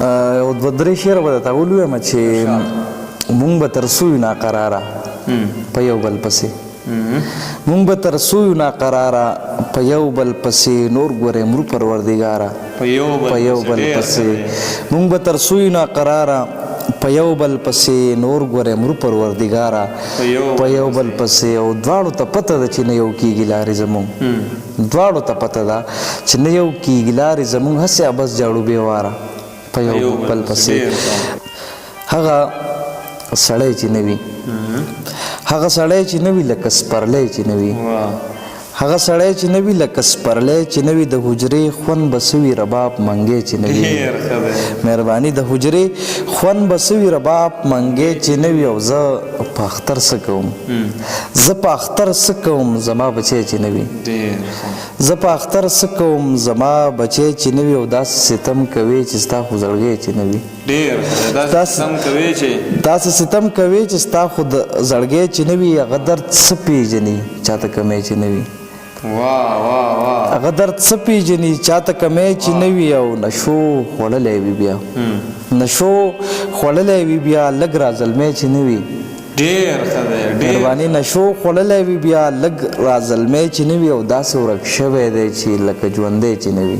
او دوه درې شعر به درته ولویم چې مونږ به تر سویو ناقراره په یو بل پسې مونږ به تر سویو ناقراره په یو بل پسې نور ګورې مرو پروردګاره په یو بل پسې مونږ به تر سویو ناقراره په یو بل پسې نور ګورې مرو پروردګاره په یو بل پسې او دواړو ته پته ده چې نه یو کېږي لارې زمونږ دواړو ته پته ده چې نه یو کېږي لارې زمونږ هسې ابس جاړو بې واره په یو بل پسې هغه سړی چې نه وي هغه سړی چې نه وي لکه سپرلی چې نه وي هغه سړی چې نه وي لکه سپرلی چې نه وي د حجرې خوند به سوي رباب منګی چې نه وي مهرباني د حجرې خوند به سوي رباب منګی چې نه وي او زه په اختر څه کوم زه په اختر څه کوم زما بچی چې نه وي زه په اختر څه کوم زما بچی چې نه وي او داسې ستم کوي چې ستا خو زړګی چې نه وي داسې ستم کوي چې ستا خو زړګی چې نه وي هغه درد څه پیژني چاته کمی چې نه وي هغه درد څه پیژني چاته کمی چې نه وي او نشو خوړلی وي بیا نشو خوړلی وي بیا لږ رازلمی چې نه وي مهرباني نشو خوړلی وي بیا لږ رازلمی چې نه وي او داسې ورک شوی دی چې لکه ژوندی چې نه وي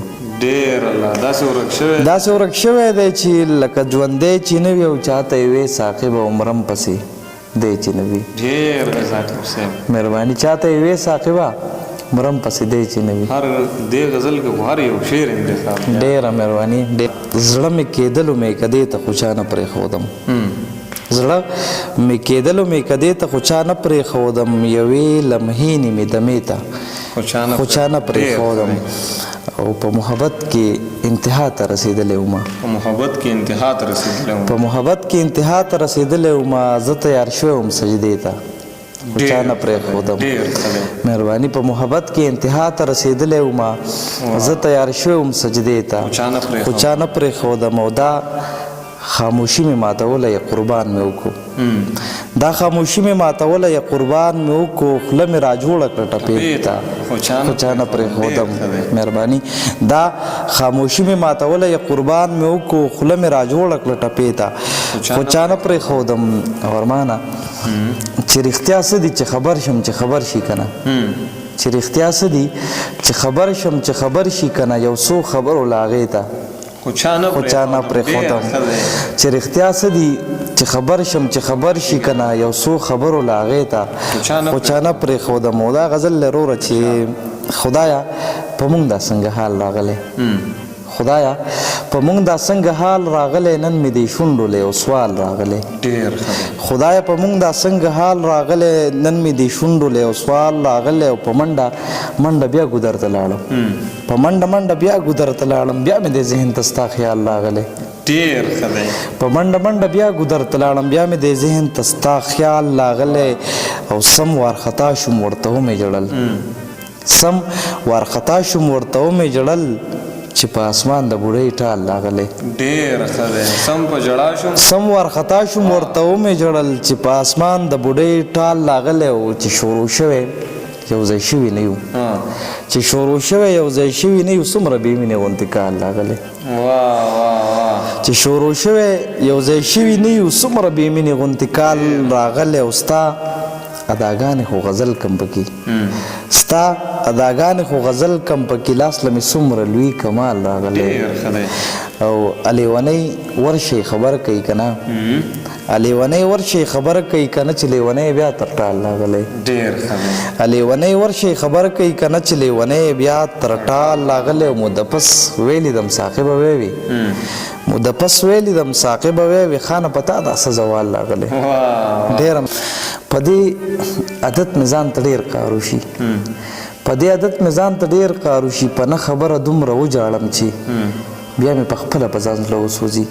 داسې ورک شوی دی چې لکه ژوندی چې نه وي او چاته یې وې ساقب او مرم پسې دی چې نه وي مهرباني چاته یې وې ساقبه مرم پسې دی چې نه وي ډېره مهرباني زړه مې کېدلو مې کدې ته خو چا نه پرېښودم زړه مې کېدلو مې کدې ته خو چا نه پرېښودم یوې لمحې نیمې دمې ته خو چا نه پرېښودم او په محبت کې انتها ته رسېدلی وم په محبت کې انتها ته رسېدلی وم زه تیار شوی وم سجدې ته خو چا نه پرېښودم مهرباني په محبت کې انتها ته رسېدلی وم زه تیار شوی وم سجدې ته خو چا نه پرېښودم او دا خاموشي مې ماتوله یا قربان مې وکړو دا خاموشي مې ماتوله یا قربان مې وکړو خوله مې راجوړه کړه ټپې ته خو چا نه پرېښودم مهرباني دا خاموشي مې ماتوله یا قربان مې وکړو خوله مې راجوړه کړه ټپې ته خو چا نه پرېښودم ارمانه چې رښتیا څه دي چې خبر شم چې خبر شي که نه چې رښتیا څه دي چې خبر شم چې خبر شي که نه یو څو خبرو له هغې ته خو چا نه پرېښودم چې رښتیا څه دي چې خبر شم چې خبر شي که نه یو څو خبرو له هغې ته خو چا نه پرېښودم او دا غزل لروره چې خدایه په مونږ دا څنګه حال راغلی خدایه په مونږ دا څنګه حال راغلی نن مې د شونډو له یو سوال راغلی خدایه په مونږ دا څنګه حال راغلی نن مې د شونډو له یو سوال راغلی او په منډه بیا ګودر ته لاړم په منډه بیا ګودر ته لاړم بیا مې د ذهن ته ستا خیال راغلی په منډه بیا ګودر ته لاړم بیا مې د ذهن ته ستا خیال راغلی او سم وارخطا شوم ورته ومې ژړل سم وارخطا شوم ورته ومې ژړل چې په اسمان د بوډۍ ټال راغلی سم وارخطا شوم ورته ومې ژړل چې په اسمان د بوډۍ ټال راغلی او چې شروع شوی یو ځای شوي نه یو چې شروع شوی یو ځای شوي نه یو څومره بې مینې غوندې کال راغلی چې شروع شوی یو ځای شوي نه یو څومره بې مینې غوندې کال راغلی او ستا اداګانې خو غزل کم پکې ستا اداګانې خو غزل کم پکې لاس له مې څومره لوی کمال راغلی او لیونی ورشي خبر کوي که نه لیونی ورشي خبر کوي که نه چې لیونی بیا تر ټال راغلی لیونی ورشي خبر کوي که نه چې لیونی بیا تر ټال راغلی او مدپس ویلی دم ساقبه ویوي مدپس ویلی دم ساقبه ویوي خانه پتا دا څه زوال راغلی ډېره په دې عادت مې ځان ته ډېر قارو شي په دې عادت مې ځان ته ډېر قارو شي په نه خبره دومره وجاړم چې بیا مې په خپله په ځان زړه وسوځي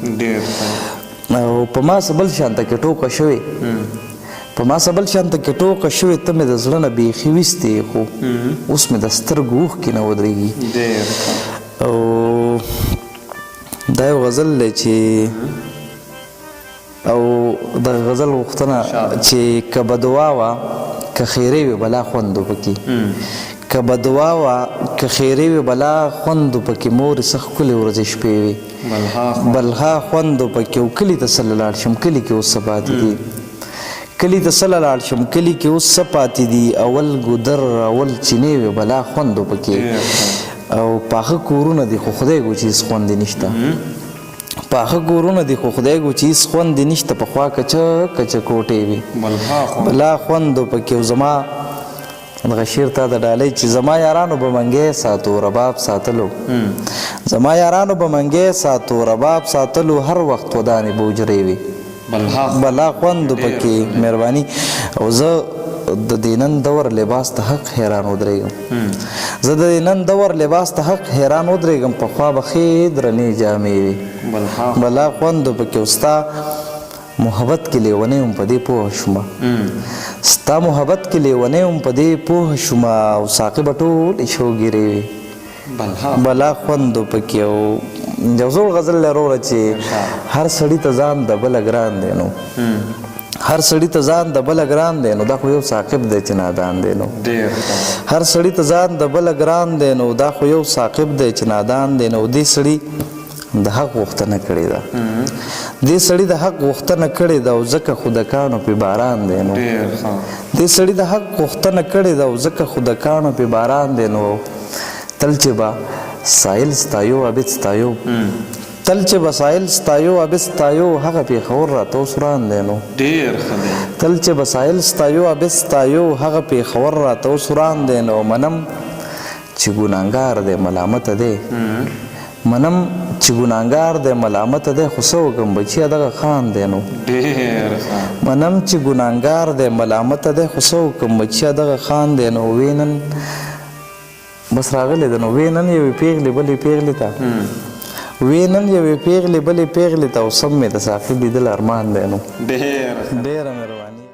او په ما څه بل شانته کې ټوکه شوې په ما څه بل شانته کې ټوکه شوې ته مې د زړه نه بیخي ویستې خو اوس مې د سترګو اوښکې نه ودرېږي او دا یو غزل دی چې او د غزل غوښتنه چې که بدوا وه که خیرې وي بلا خوند پکې که بدوا وه که خیرې وي بلا خوند پکې مورې څه ښکلې ورځې شپې وي بلها خوند پکې او کلي ته څه لاړ شم کلي کې اوس څه پاتې دي کلي ته څه لاړ شم کلي کې اوس څه پاتې دي اول ګودر اول چینې وي بلا خوند پکې او پاخه کورونه دي خو خدای ګو چې هېڅ خوند نشته پاخه کورونه دي خو خدای ګو چې هېڅ خوند نشته پخوا کچه کچه کوټې وي بلا خوند پکې او زما دغه شعر ته د ډالۍ چې زما یارانو به منګی ساتو رباب ساتلو زما یارانو به منګی ساتو رباب ساتلو هر وخت ودانې به حجرې وي بلا خوند پکې مهرباني او زه د دې نن دور لباس ته حق حیران ودرېږم زه د دې نن دور لباس ته حق حیران ودرېږم پخوا به ښې درنې جامې وي بلا خوند پکې او ستا محبت کې لیونی هم په دې پوه شومه ستا محبت کې لیونی هم په دې پوه شومه او ساقبه ټولې شوګیرې وي بلا خوند پکې او یو زوړ غزل لروره چې هر سړي ته ځان د بله ګران دی نو هر سړي ته ځان د بله ګران دی نو دا خو یو ساقب دی چې نادان دی نو هر سړي ته ځان د بله ګران دی نو دا خو یو ساقب دی چې نادان دی نو دې سړي د حق غوښتنه کړې ده دې سړي د حق غوښتنه کړې ده او ځکه خو د کاڼو پې باران دی نو دې سړي د حق غوښتنه کړې ده او ځکه خو د کاڼو پې باران دی نو تل چې به سایل ستایو عابد ستایو تل چې به سایل ستایو عابد ستایو هغه پېښور راته اوس وران دی نو تل چې به سایل ستایو عابد ستایو هغه پېښور راته اوس وران دی نو منم چې ګناهګار دی ملامته دی منم چې ګناهګار دی ملامته دی خو څه وکړم بچیه دغه خان دی نو منم چې ګناهګار دی ملامته دی خو څه وکړم بچیه دغه خان دی نو وی نن بس راغلی دی نو وی نن یوې پېغلې بلې پېغلې ته وی نن یوې پېغلې بلې پېغلې ته او سم مې د ساقب لیدل ارمان دی نو ډېره مهرباني